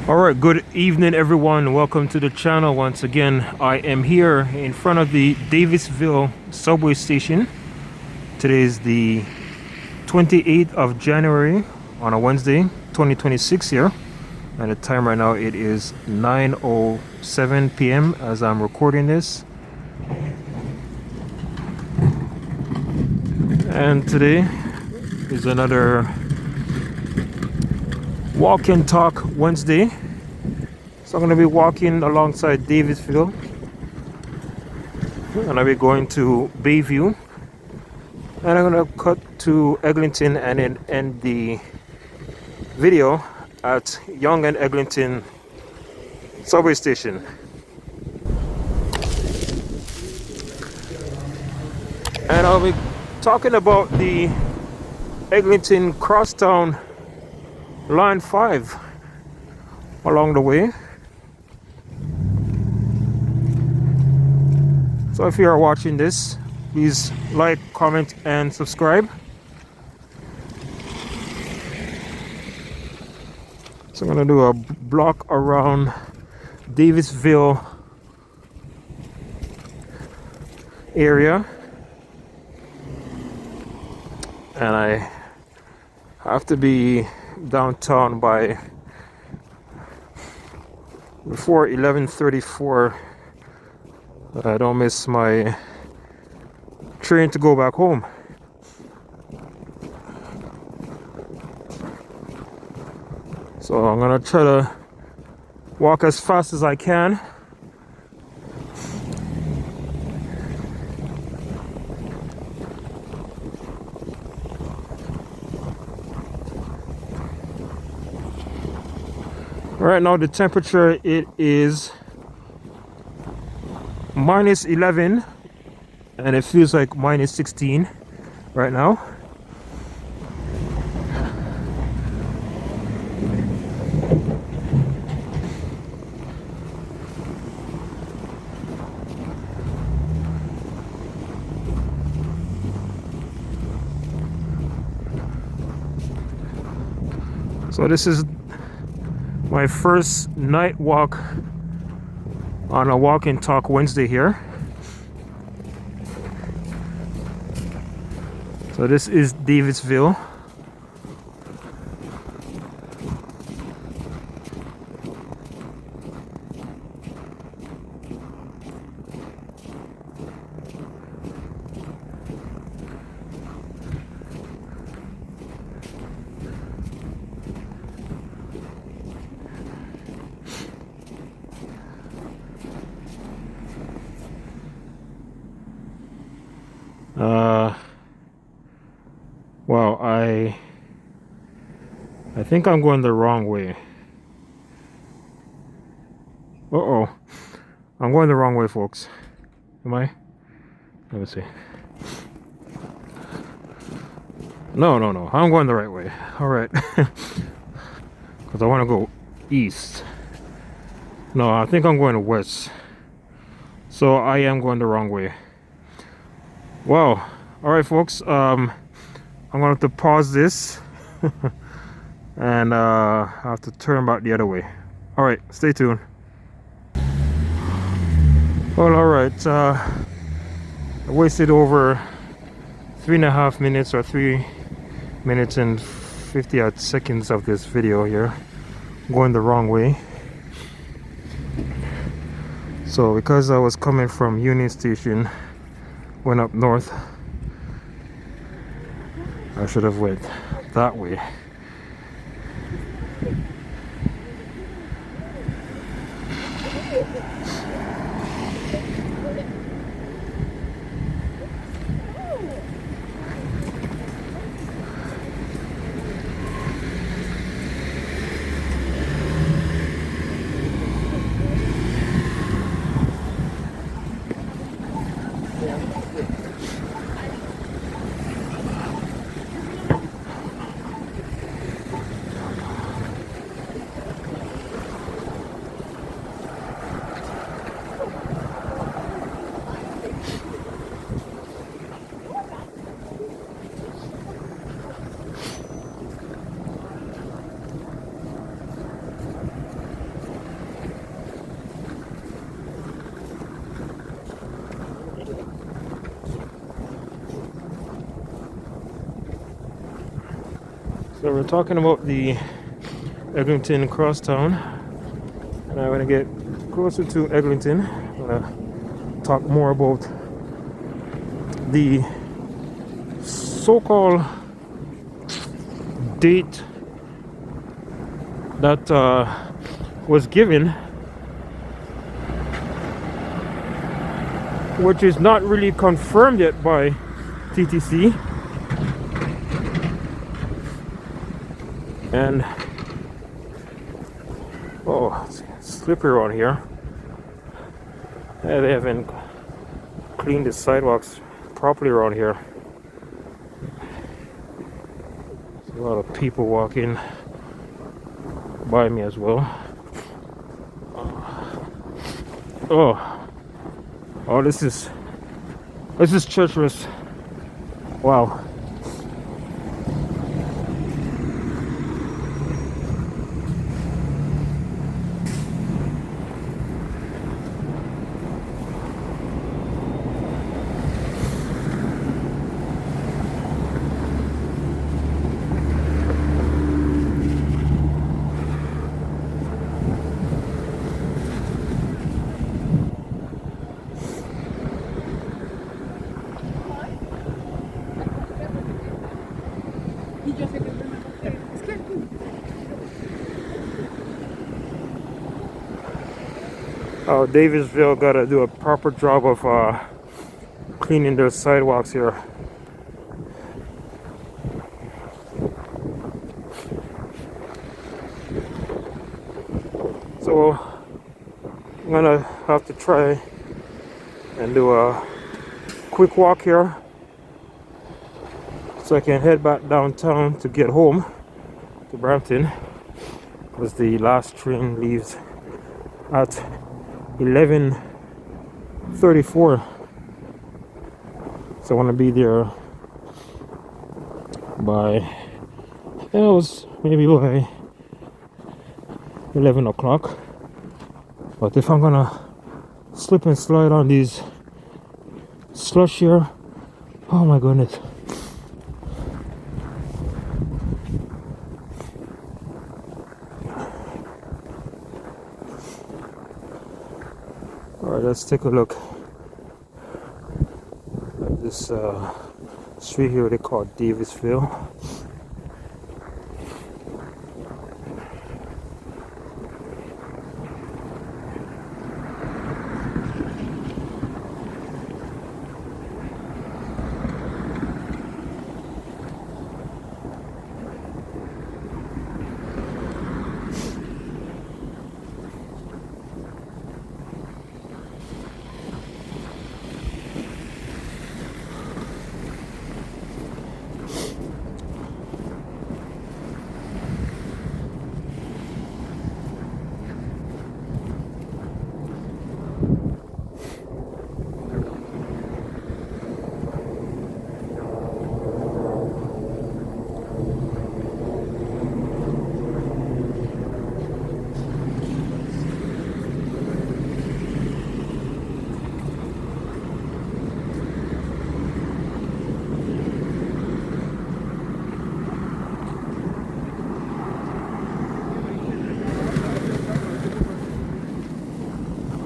All right, good evening everyone. Welcome to the channel. Once again, I am here in front of the Davisville subway station. Today is the 28th of January on a Wednesday, 2026 here. And the time right now, it is 9:07 p.m. as I'm recording this. And today is another Walk and Talk Wednesday. So I'm going to be walking alongside Davisville, and I'll be going to Bayview, and I'm going to cut to Eglinton and then end the video at Yonge and Eglinton subway station. And I'll be talking about the Eglinton Crosstown Line 5 along the way. So if you are watching this, please like, comment, and subscribe. So I'm going to do a block around Davisville area. And I have to be downtown by before 11:34. I don't miss my train to go back home. So I'm gonna try to walk as fast as I can. Right now the temperature, it is -11 and it feels like -16 right now. So this is my first night walk on a Walk and Talk Wednesday here. So this is Davisville. Well, I think I'm going the wrong way. Uh-oh. I'm going the wrong way, folks. Am I? Let me see. No. I'm going the right way. All right. Because I want to go east. No, I think I'm going west. So I am going the wrong way. Wow. All right, folks. I'm going to have to pause this and I have to turn back the other way. All right, stay tuned. Well, all right. I wasted over 3.5 minutes or 3 minutes and 50 odd seconds of this video here, going the wrong way. So because I was coming from Union Station, went up north, I should have went that way. So we're talking about the Eglinton Crosstown, and I'm going to get closer to Eglinton. I'm going to talk more about the so-called date that was given, which is not really confirmed yet by TTC. And oh, it's slippery around here. Yeah, they haven't cleaned the sidewalks properly around here. There's a lot of people walking by me as well. Oh, this is treacherous. Wow. Oh, Davisville got to do a proper job of cleaning their sidewalks here. So I'm gonna have to try and do a quick walk here so I can head back downtown to get home to Brampton, because the last train leaves at 11:34. So I want to be there by, maybe by 11 o'clock. But if I'm gonna slip and slide on these slush here, oh my goodness. Alright, let's take a look at this street here they call Davisville.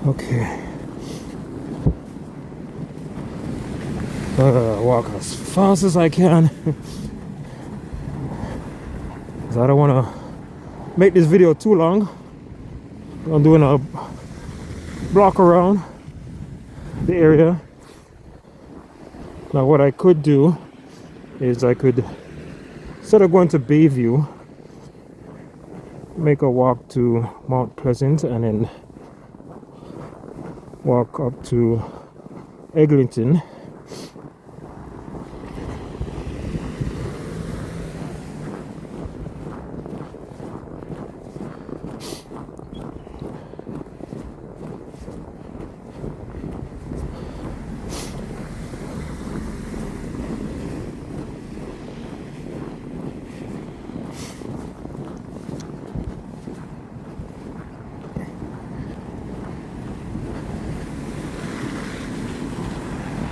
Okay. Walk as fast as I can. Because I don't want to make this video too long. I'm doing a block around the area. Now what I could do is I could, instead of going to Bayview, make a walk to Mount Pleasant and then walk up to Eglinton.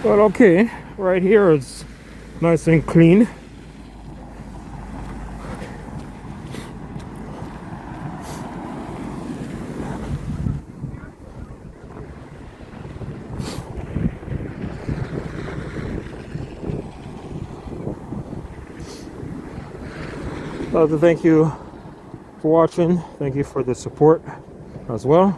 Well, okay, right here it's nice and clean. So to thank you for watching. Thank you for the support as well.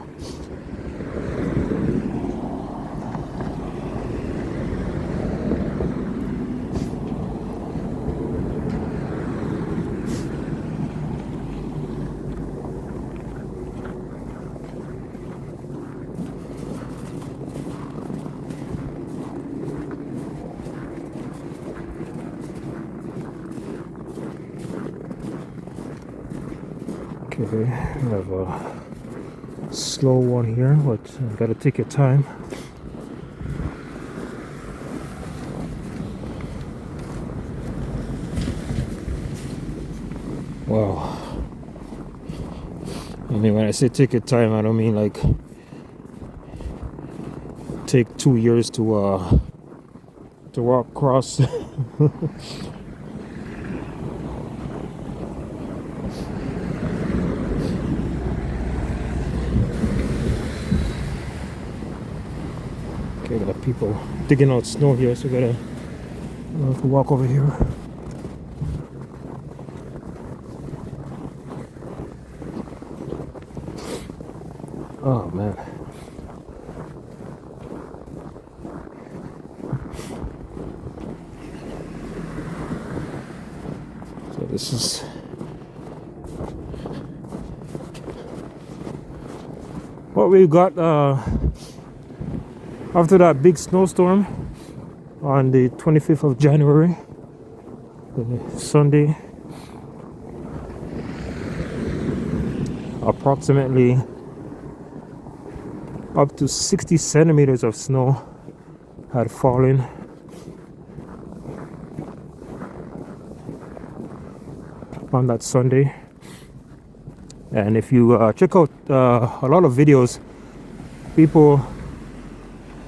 Okay, I have a slow one here, but you gotta take your time. Wow. I mean, when I say take your time, I don't mean like take 2 years to walk across. Okay, got people digging out snow here, so gotta have to walk over here. Oh man. So this is what we got after that big snowstorm on the 25th of January, Sunday. Approximately up to 60 centimeters of snow had fallen. On that Sunday. And if you check out a lot of videos, people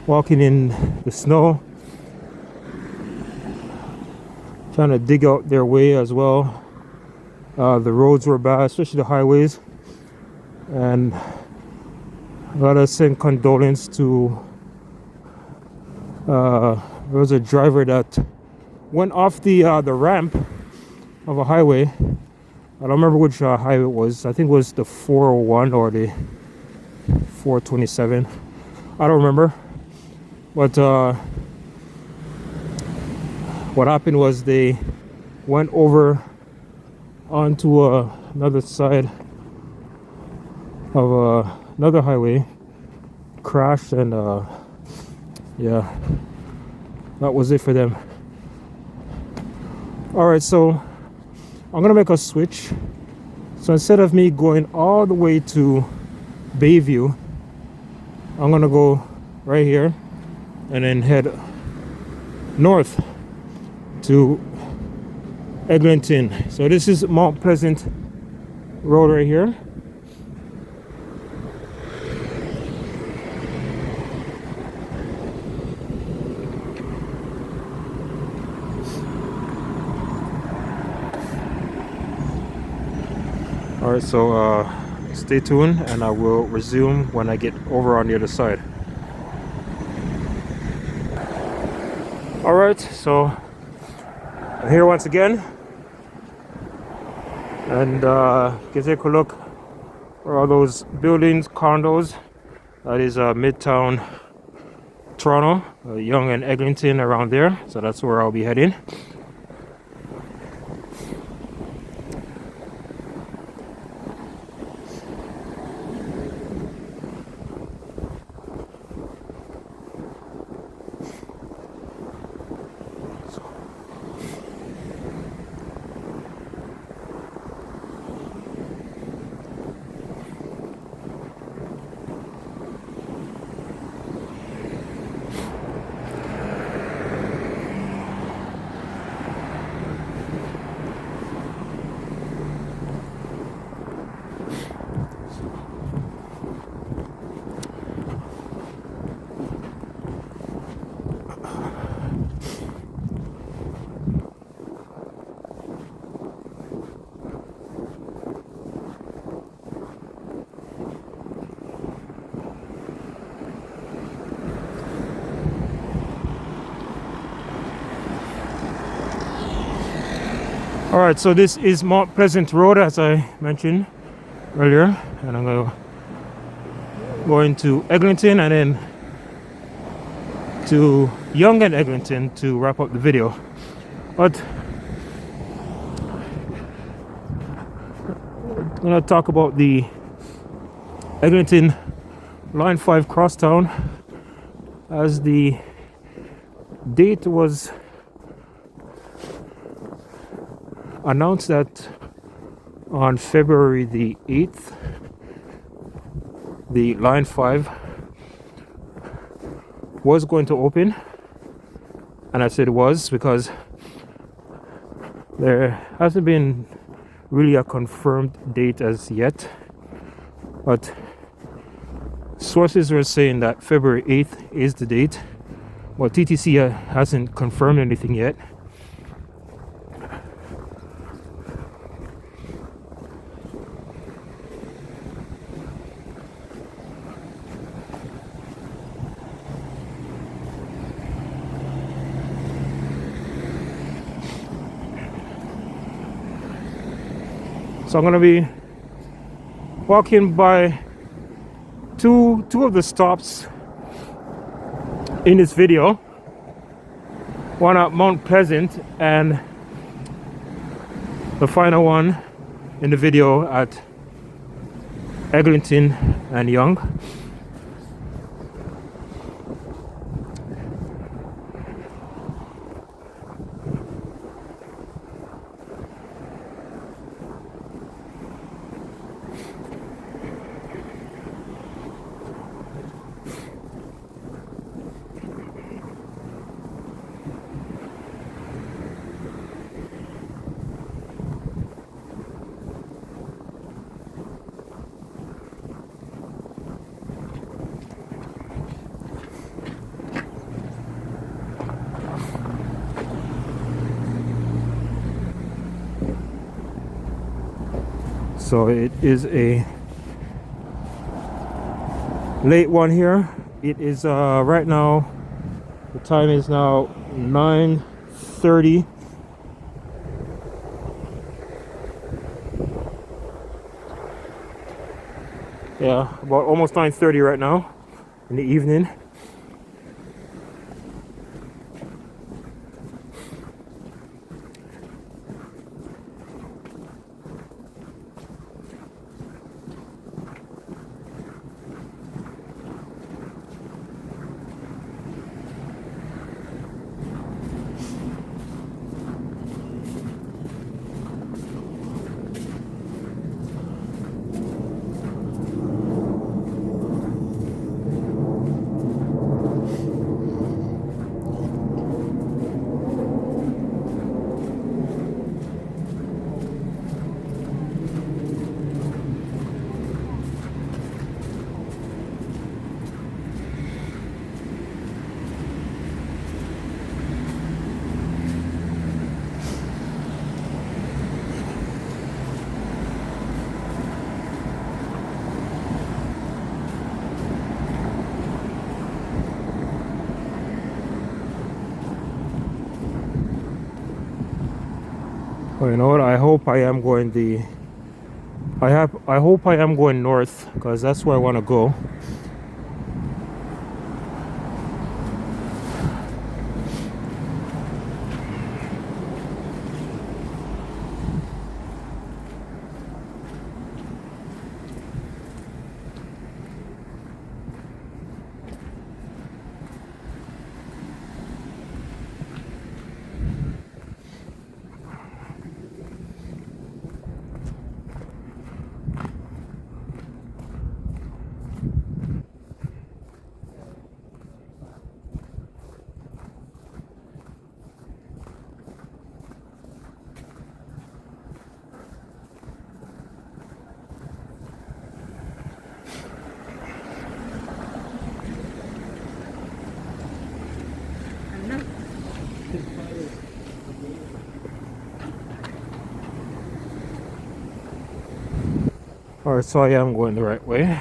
walking in the snow, trying to dig out their way as well. The roads were bad, especially the highways, and I gotta send condolence to there was a driver that went off the ramp of a highway. I don't remember which highway it was. I think it was the 401 or the 427. I don't remember. But what happened was they went over onto another side of another highway, crashed, and yeah, that was it for them. All right, so I'm gonna make a switch. So instead of me going all the way to Bayview, I'm gonna go right here and then head north to Eglinton. So this is Mount Pleasant Road right here. Alright, so stay tuned and I will resume when I get over on the other side. Alright, so I'm here once again, and you can take a look for all those buildings, condos. That is Midtown Toronto, Yonge and Eglinton around there, so that's where I'll be heading. Alright, so this is Mount Pleasant Road, as I mentioned earlier, and I'm going to go into Eglinton and then to Young and Eglinton to wrap up the video. But I'm going to talk about the Eglinton Line 5 Crosstown, as the date was announced that on February the 8th, the Line 5 was going to open. And I said it was because there hasn't been really a confirmed date as yet, but sources were saying that February 8th is the date. Well, TTC hasn't confirmed anything yet. So I'm going to be walking by two of the stops in this video. One at Mount Pleasant and the final one in the video at Eglinton and Young. So it is a late one here. It is right now, the time is now 9:30. Yeah, about almost 9:30 right now in the evening. Well, you know what? I hope I am going I hope I am going north, because that's where I want to go. Alright, so I am going the right way.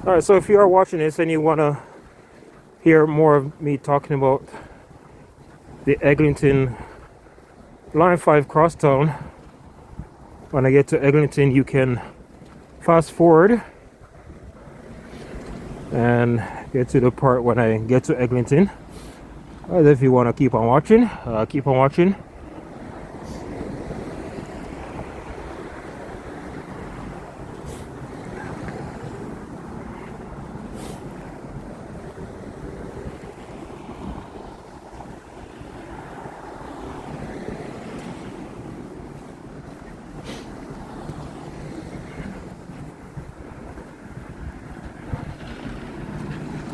All right, so if you are watching this and you want to hear more of me talking about the Eglinton Line 5 Crosstown, when I get to Eglinton, you can fast forward and get to the part when I get to Eglinton. Or if you want to keep on watching, keep on watching.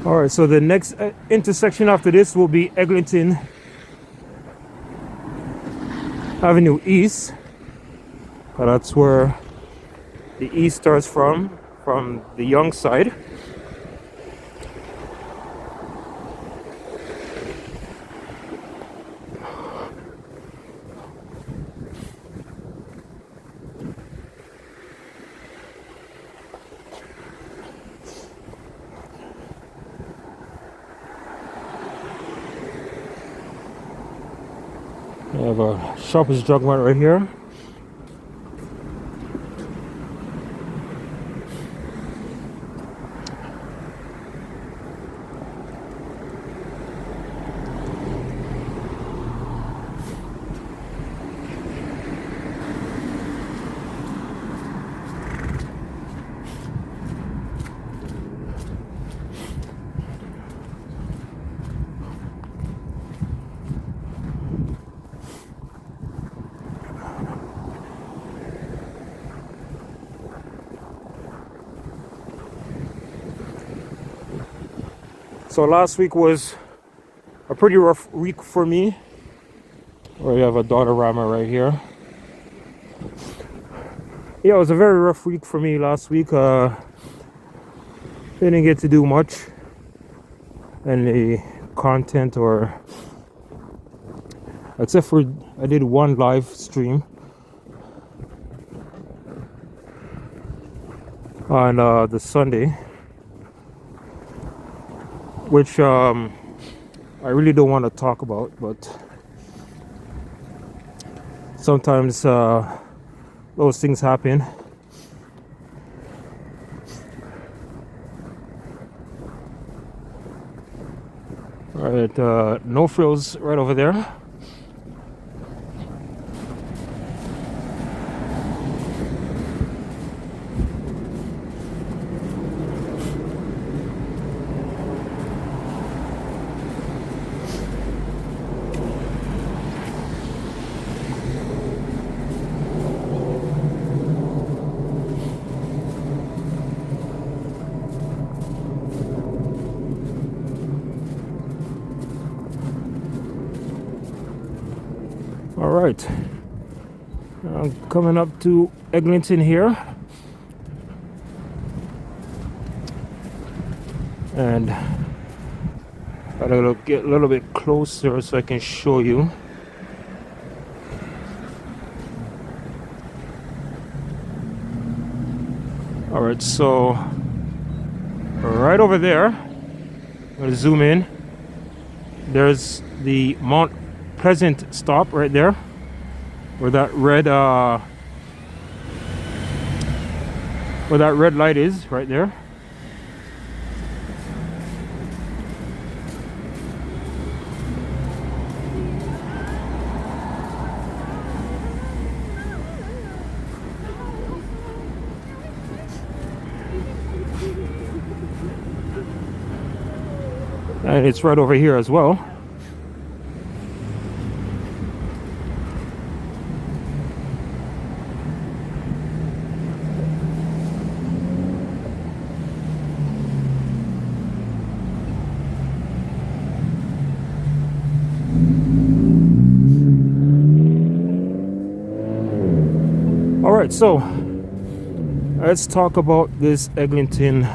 All right, so the next intersection after this will be Eglinton Avenue East. That's where the east starts from the Young side. We have a Shoppers Drug Mart right here. So last week was a pretty rough week for me. We have a Dollarama right here. Yeah, it was a very rough week for me last week. Didn't get to do much any content, or except for I did one live stream on the Sunday, which I really don't want to talk about, but sometimes those things happen. All right, no frills right over there. All right, coming up to Eglinton here, and I gotta get a little bit closer so I can show you. All right, so right over there, I'm gonna zoom in. There's the Mount Pleasant stop right there, where that red light is right there. And it's right over here as well. All right, so let's talk about this Eglinton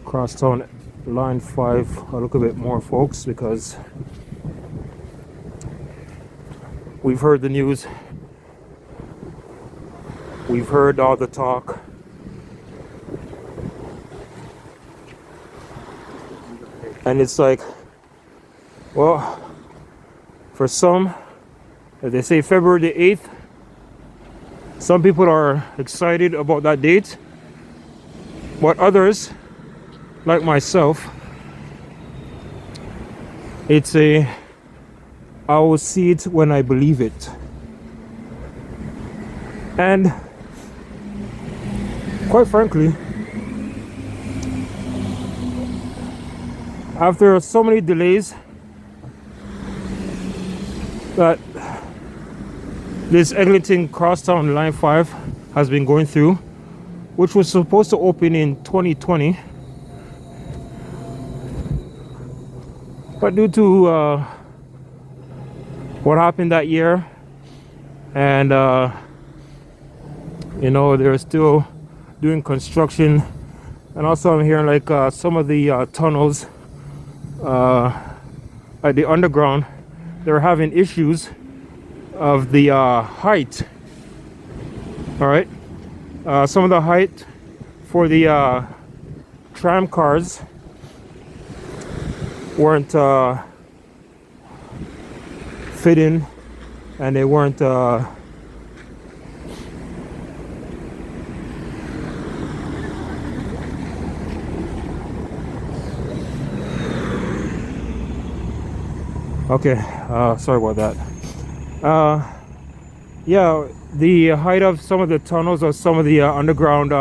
Crosstown Line 5 a little bit more, folks, because we've heard the news, we've heard all the talk, And it's like, well, for some, if they say February the 8th, some people are excited about that date, but others, like myself, I will see it when I believe it. And quite frankly, after so many delays that this Eglinton Crosstown Line 5 has been going through, which was supposed to open in 2020, but due to what happened that year, and you know, they're still doing construction, and also I'm hearing like some of the tunnels at the underground, they're having issues of the height. All right, some of the height for the tram cars weren't fitting, and they weren't okay, sorry about that. Yeah, the height of some of the tunnels or some of the underground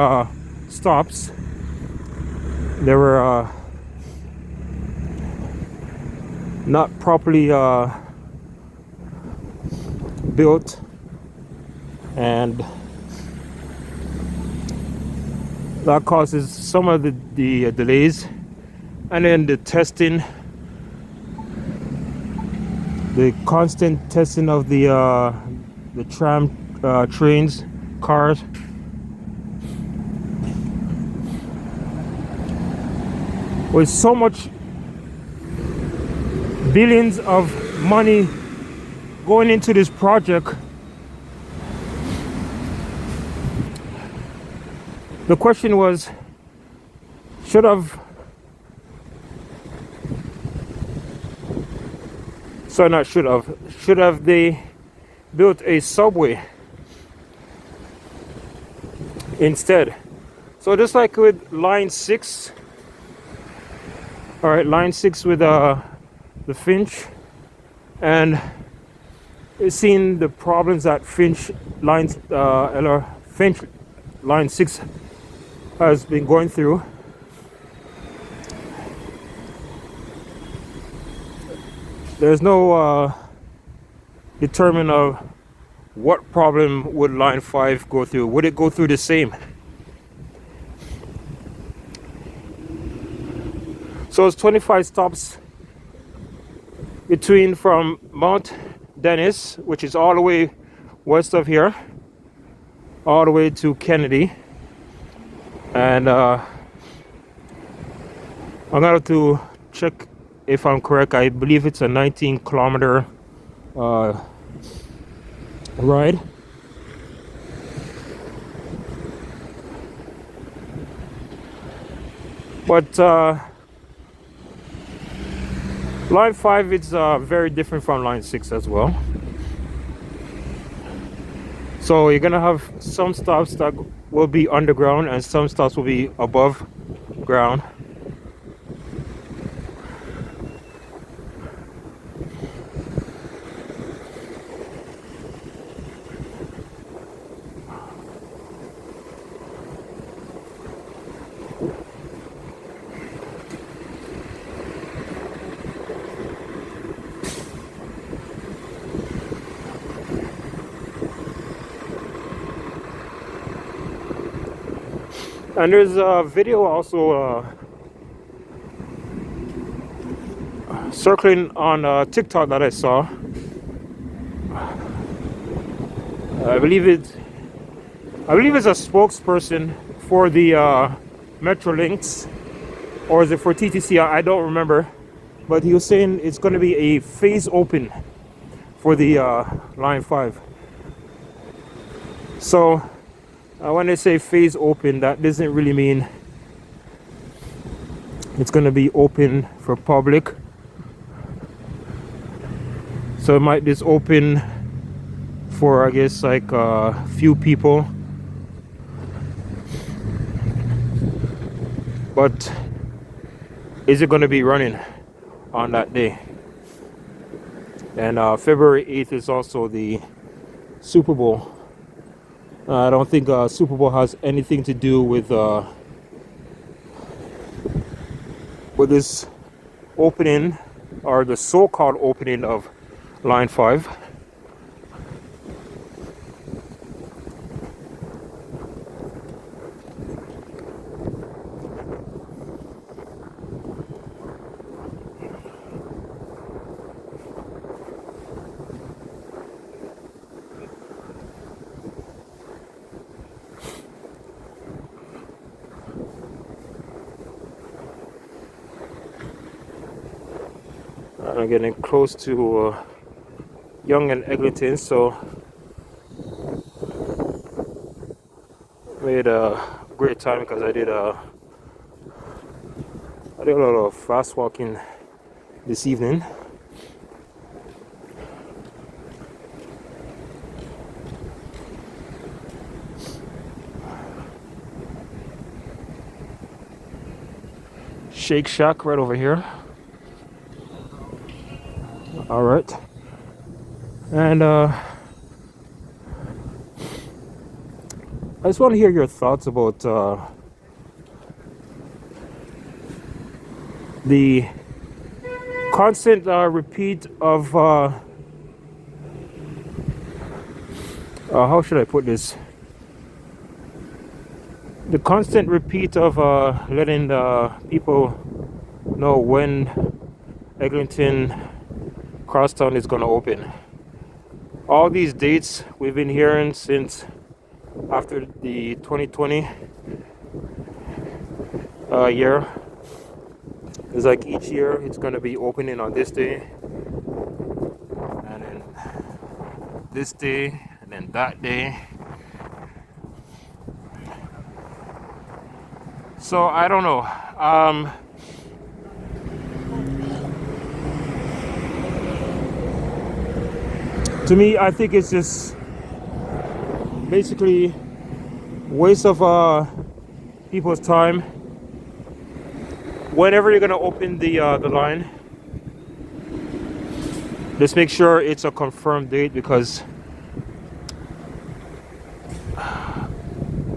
stops, they were not properly built, and that causes some of the delays. And then the testing, the constant testing of the tram trains, cars, with so much billions of money going into this project. The question was, should have they built a subway instead? So just like with line 6, all right, line 6 with the Finch, and we've seen the problems that Finch Finch line 6 has been going through. There's no determination of what problem would line 5 go through. Would it go through the same? So it's 25 stops between from Mount Dennis, which is all the way west of here, all the way to Kennedy. And I'm gonna have to check if I'm correct. I believe it's a 19-kilometer ride. But line 5 is very different from line 6 as well. So you're gonna have some stops that will be underground and some stops will be above ground. And there's a video also circling on TikTok that I saw. I believe it's a spokesperson for the Metrolinx, or is it for TTC? I don't remember, but he was saying it's going to be a phase open for the line 5. So when they say phase open, that doesn't really mean It's gonna be open for public, so it might just open for, I guess, like a few people, but is it gonna be running on that day? And February 8th is also the Super Bowl. I don't think Super Bowl has anything to do with this opening, or the so-called opening of Line 5. I'm getting close to Young and Eglinton, so made a great time because I did a lot of fast walking this evening. Shake Shack right over here. All right, and I just want to hear your thoughts about the constant repeat of how should I put this? The constant repeat of letting people know when Eglinton Crosstown is going to open. All these dates we've been hearing since after the 2020 year. It's like each year it's going to be opening on this day, and then this day, and then that day. So I don't know. To me, I think it's just basically waste of people's time. Whenever you're gonna open the line, just make sure it's a confirmed date, because I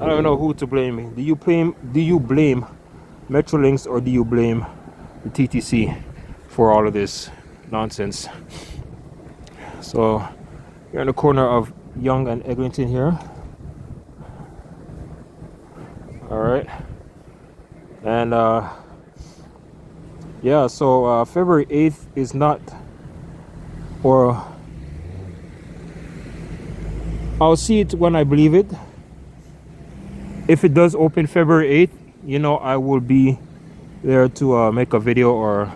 don't know who to blame. Do you blame Metrolinx, or do you blame the TTC for all of this nonsense? So you're in the corner of Young and Eglinton here. All right, and yeah, so February 8th is not, or I'll see it when I believe it. If it does open February 8th, you know, I will be there to make a video, or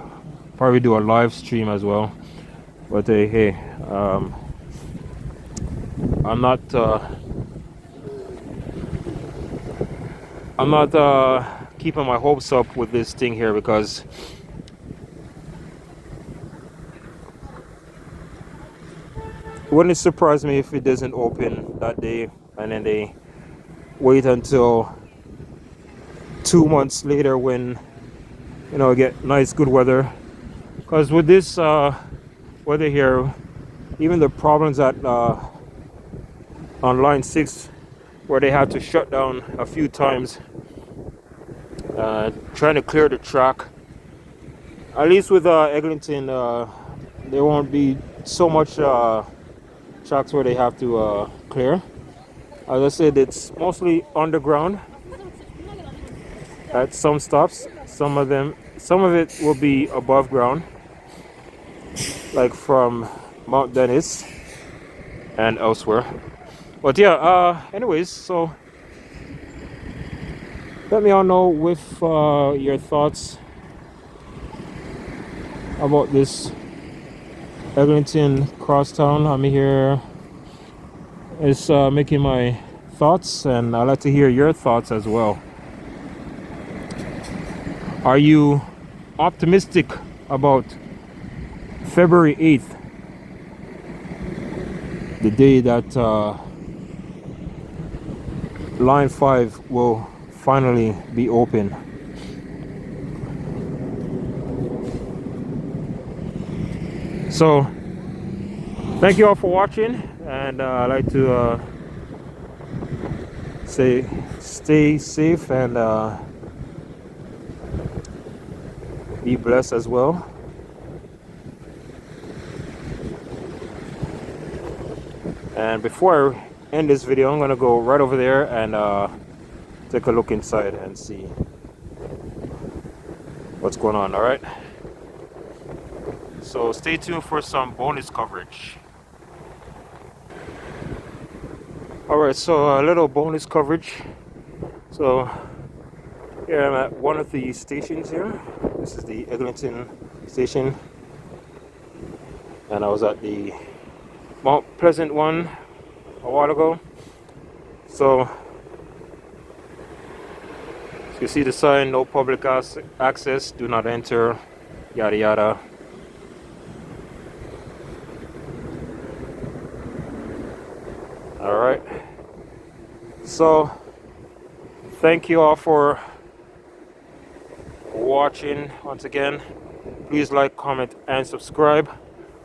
probably do a live stream as well. But hey, I'm not keeping my hopes up with this thing here, because it wouldn't surprise me if it doesn't open that day, and then they wait until 2 months later when, you know, get nice good weather. Because with this weather here, even the problems at on line 6, where they had to shut down a few times trying to clear the track, at least with Eglinton, there won't be so much tracks where they have to clear. As I said, it's mostly underground at some stops. Some of it will be above ground, like from Mount Dennis and elsewhere. But yeah, anyways, so let me all know with your thoughts about this Eglinton Crosstown. I'm here is making my thoughts, and I'd like to hear your thoughts as well. Are you optimistic about February 8th, the day that line 5 will finally be open. So thank you all for watching, and I'd like to say stay safe and be blessed as well. And before I end this video, I'm gonna go right over there and take a look inside and see what's going on. All right, so stay tuned for some bonus coverage. All right, so a little bonus coverage. So here I'm at one of the stations here. This is the Eglinton station, and I was at the Mount Pleasant one a while ago. So you see the sign, no public access, do not enter, yada yada. All right, so thank you all for watching once again. Please like, comment, and subscribe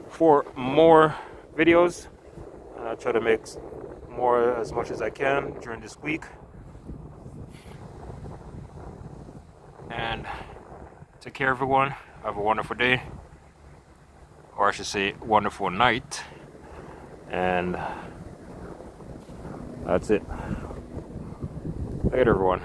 for more videos. I'll try to make more as much as I can during this week. And take care, everyone. Have a wonderful day, or I should say wonderful night. And that's it. Later, everyone.